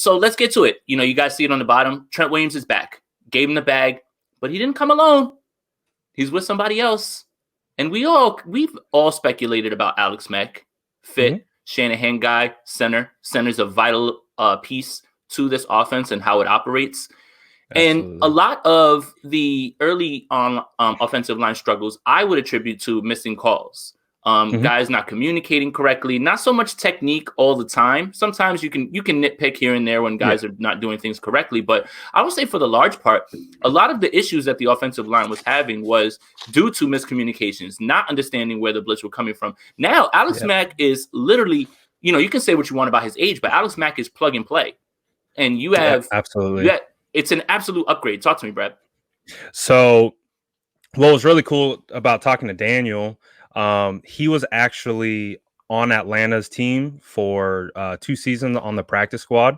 So let's get to it. You guys see it on the bottom. Trent Williams is back. Gave him the bag, but he didn't come alone. He's with somebody else. And we've all speculated about Alex Mack. Fit, Shanahan guy, center. Center's a vital piece to this offense and how it operates. Absolutely. And a lot of the early on offensive line struggles I would attribute to missing calls. Guys not communicating correctly, not so much technique all the time. Sometimes you can nitpick here and there when guys are not doing things correctly. But I would say for the large part, a lot of the issues that the offensive line was having was due to miscommunications, not understanding where the blitz were coming from. Now, Alex Mack is literally, you can say what you want about his age, but Alex Mack is plug and play. And you have absolutely. It's an absolute upgrade. Talk to me, Brad. So what was really cool about talking to Daniel, he was actually on Atlanta's team for 2 seasons on the practice squad.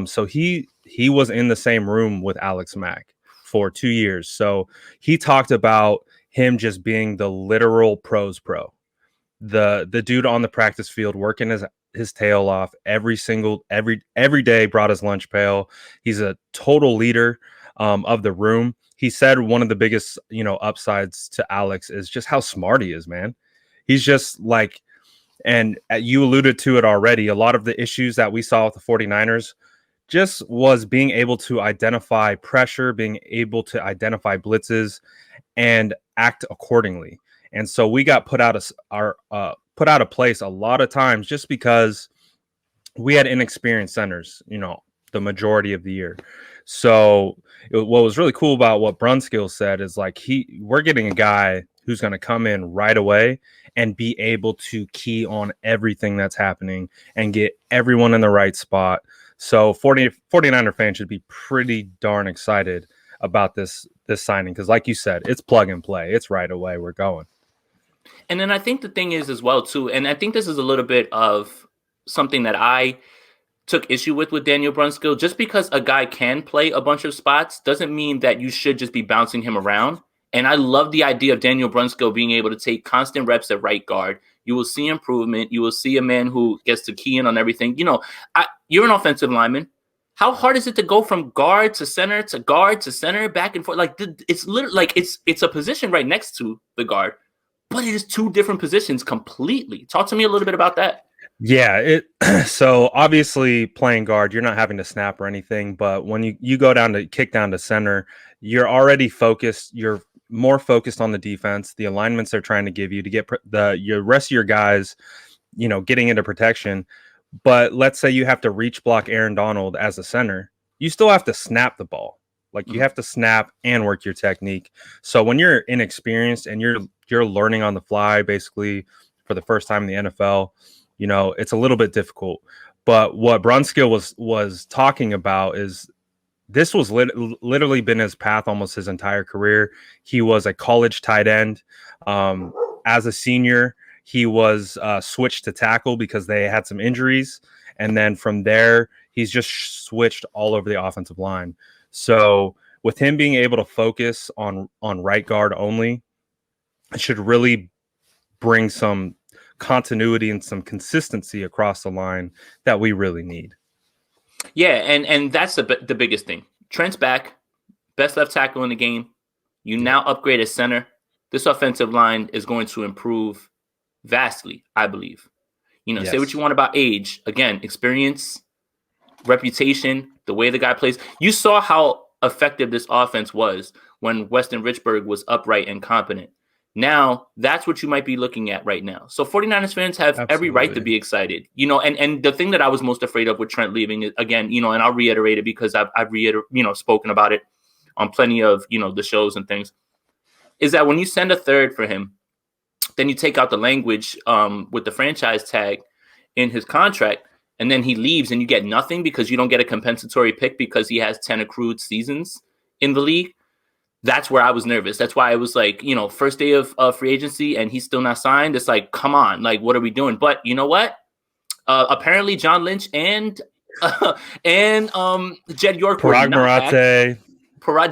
So he was in the same room with Alex Mack for 2 years. So he talked about him just being the literal pros pro. The dude on the practice field working his tail off every day, brought his lunch pail. He's a total leader of the room. He said one of the biggest, upsides to Alex is just how smart he is, man. He's just like, and you alluded to it already, a lot of the issues that we saw with the 49ers just was being able to identify pressure, being able to identify blitzes and act accordingly. And so we got put out of place a lot of times just because we had inexperienced centers, the majority of the year. So what was really cool about what Brunskill said is like we're getting a guy who's going to come in right away and be able to key on everything that's happening and get everyone in the right spot. So 49er fans should be pretty darn excited about this signing because, like you said, it's plug and play. It's right away. We're going. And then I think the thing is as well, too, and I think this is a little bit of something that I took issue with Daniel Brunskill. Just because a guy can play a bunch of spots doesn't mean that you should just be bouncing him around. And I love the idea of Daniel Brunskill being able to take constant reps at right guard. You will see improvement. You will see a man who gets to key in on everything. You're an offensive lineman. How hard is it to go from guard to center, back and forth? Like it's literally like it's a position right next to the guard, but it is 2 different positions completely. Talk to me a little bit about that. Yeah, so obviously playing guard, you're not having to snap or anything, but when you go down to kick down to center, you're already focused. You're more focused on the defense, the alignments they're trying to give you to get your rest of your guys, getting into protection. But let's say you have to reach block Aaron Donald as a center, you still have to snap the ball. Like you have to snap and work your technique. So when you're inexperienced and you're learning on the fly, basically for the first time in the NFL, it's a little bit difficult. But what Brunskill was talking about is this was literally been his path almost his entire career. He was a college tight end. As a senior, he was switched to tackle because they had some injuries. And then from there, he's just switched all over the offensive line. So with him being able to focus on right guard only, it should really bring some continuity and some consistency across the line that we really need. Yeah, and that's the biggest thing. Trent's back, best left tackle in the game. You now upgrade at center. This offensive line is going to improve vastly, I believe. Say what you want about age. Again, experience, reputation, the way the guy plays. You saw how effective this offense was when Weston Richburg was upright and competent. Now, that's what you might be looking at right now. So 49ers fans have every right to be excited. And the thing that I was most afraid of with Trent leaving is, again, and I'll reiterate it because I've spoken about it on plenty of, the shows and things, is that when you send a third for him, then you take out the language with the franchise tag in his contract, and then he leaves and you get nothing because you don't get a compensatory pick because he has 10 accrued seasons in the league. That's where I was nervous. That's why I was like, first day of free agency and he's still not signed. It's like, come on, like, what are we doing? But you know what? Apparently John Lynch and Jed York were not hacked.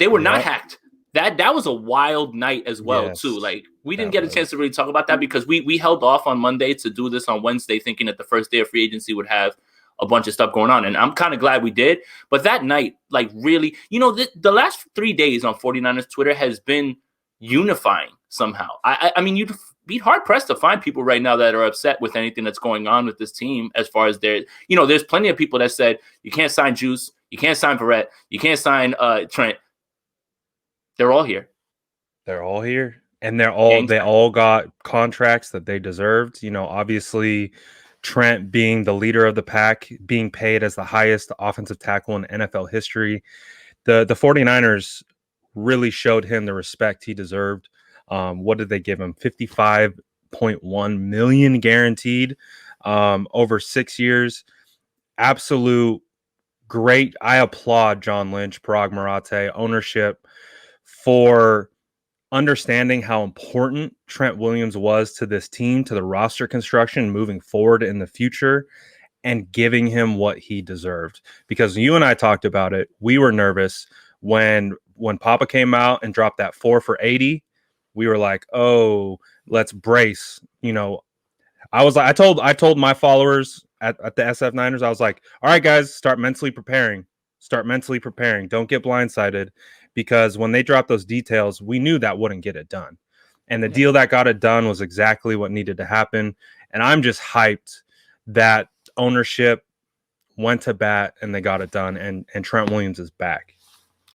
They were not hacked. That was a wild night as well, too. Like, we didn't get a chance to really talk about that because we held off on Monday to do this on Wednesday, thinking that the first day of free agency would have a bunch of stuff going on. And I'm kind of glad we did. But that night, like really, the last 3 days on 49ers Twitter has been unifying somehow. I mean, you'd be hard pressed to find people right now that are upset with anything that's going on with this team as far as there's plenty of people that said, you can't sign Juice, you can't sign Verrett, you can't sign Trent. They're all here. They're all here. And they all got contracts that they deserved. Obviously Trent being the leader of the pack, being paid as the highest offensive tackle in NFL history. The 49ers really showed him the respect he deserved. What did they give him? $55.1 million guaranteed over 6 years. Absolute great. I applaud John Lynch, Parag Marathe, ownership for understanding how important Trent Williams was to this team, to the roster construction moving forward in the future, and giving him what he deserved. Because you and I talked about it. We were nervous when Papa came out and dropped that 4 for $80. We were like, oh, let's brace. I told my followers at the SF Niners, I was like, all right, guys, start mentally preparing. Don't get blindsided, because when they dropped those details, we knew that wouldn't get it done. And the deal that got it done was exactly what needed to happen. And I'm just hyped that ownership went to bat and they got it done. And Trent Williams is back.